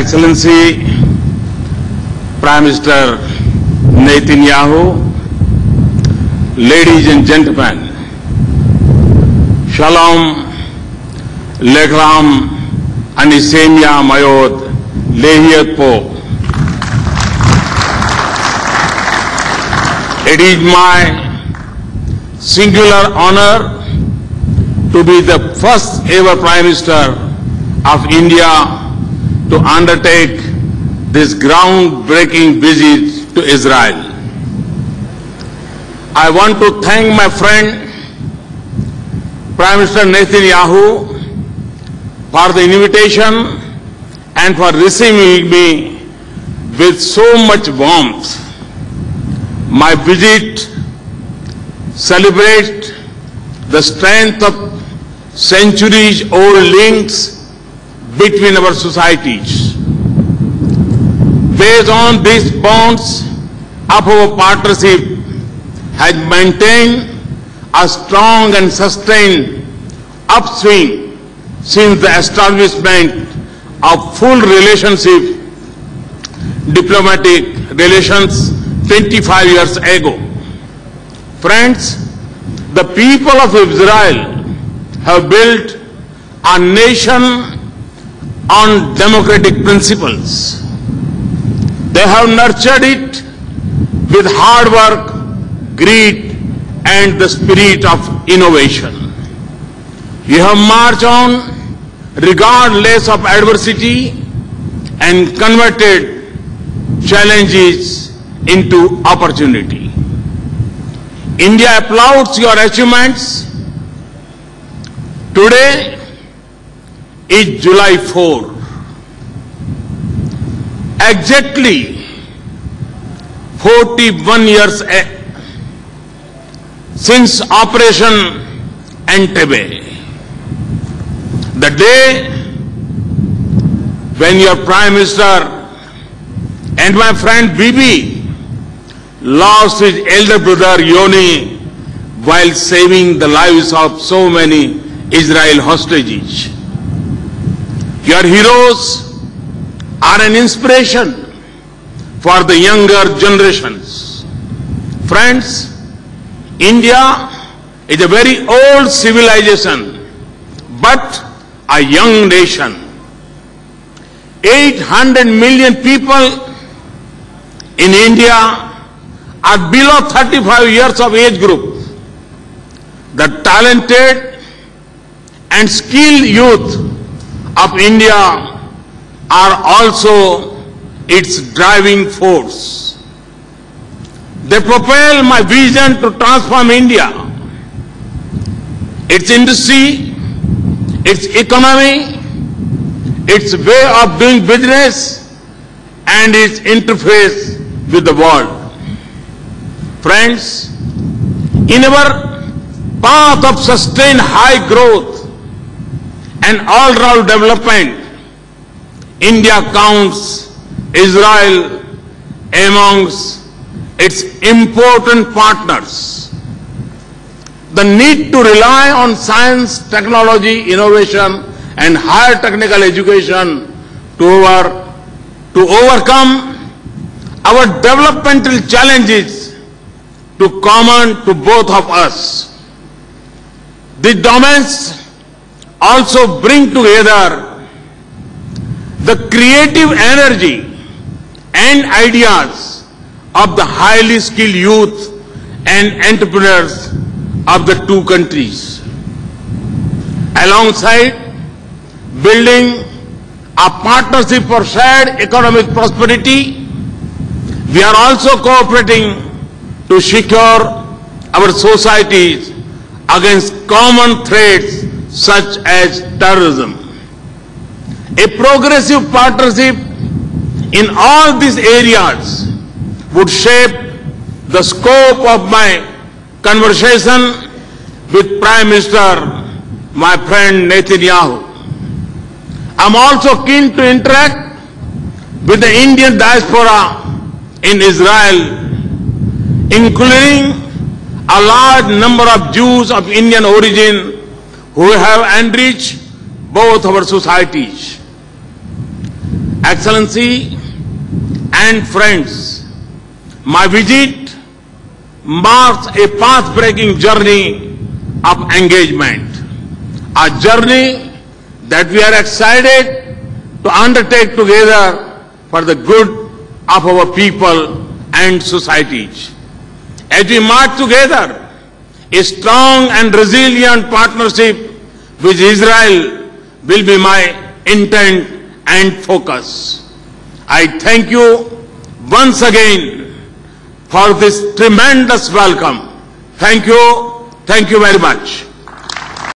Excellency Prime Minister Netanyahu, ladies and gentlemen, Shalom, Lekram, Anisemia Mayod, Lehiat Po. It is my singular honor to be the first ever Prime Minister of India to undertake this groundbreaking visit to Israel. I want to thank my friend Prime Minister Netanyahu for the invitation and for receiving me with so much warmth. My visit celebrates the strength of centuries-old links between our societies. Based on these bonds of our partnership has maintained a strong and sustained upswing since the establishment of full relationship, diplomatic relations 25 years ago. Friends, the people of Israel have built a nation on democratic principles. They have nurtured it with hard work, greed, and the spirit of innovation. You have marched on regardless of adversity and converted challenges into opportunity. India applauds your achievements. Today is July 4. Exactly 41 years since Operation Entebbe. The day when your Prime Minister and my friend Bibi lost his elder brother Yoni while saving the lives of so many Israel hostages. Your heroes are an inspiration for the younger generations. Friends, India is a very old civilization, but a young nation. 800 million people in India are below 35 years of age group. The talented and skilled youth of India are also its driving force. They propel my vision to transform India, its industry, its economy, its way of doing business, and its interface with the world. Friends, in our path of sustained high growth and all-round development, India counts Israel amongst its important partners. The need to rely on science, technology, innovation, and higher technical education to overcome our developmental challenges to common to both of us. The domains also bring together the creative energy and ideas of the highly skilled youth and entrepreneurs of the two countries. Alongside building a partnership for shared economic prosperity, we are also cooperating to secure our societies against common threats such as terrorism. A progressive partnership in all these areas would shape the scope of my conversation with Prime Minister, my friend Netanyahu. I'm also keen to interact with the Indian diaspora in Israel, including a large number of Jews of Indian origin who have enriched both our societies. Excellency and friends, my visit marks a path-breaking journey of engagement, a journey that we are excited to undertake together for the good of our people and societies. As we march together, a strong and resilient partnership with Israel will be my intent and focus. I thank you once again for this tremendous welcome. Thank you very much.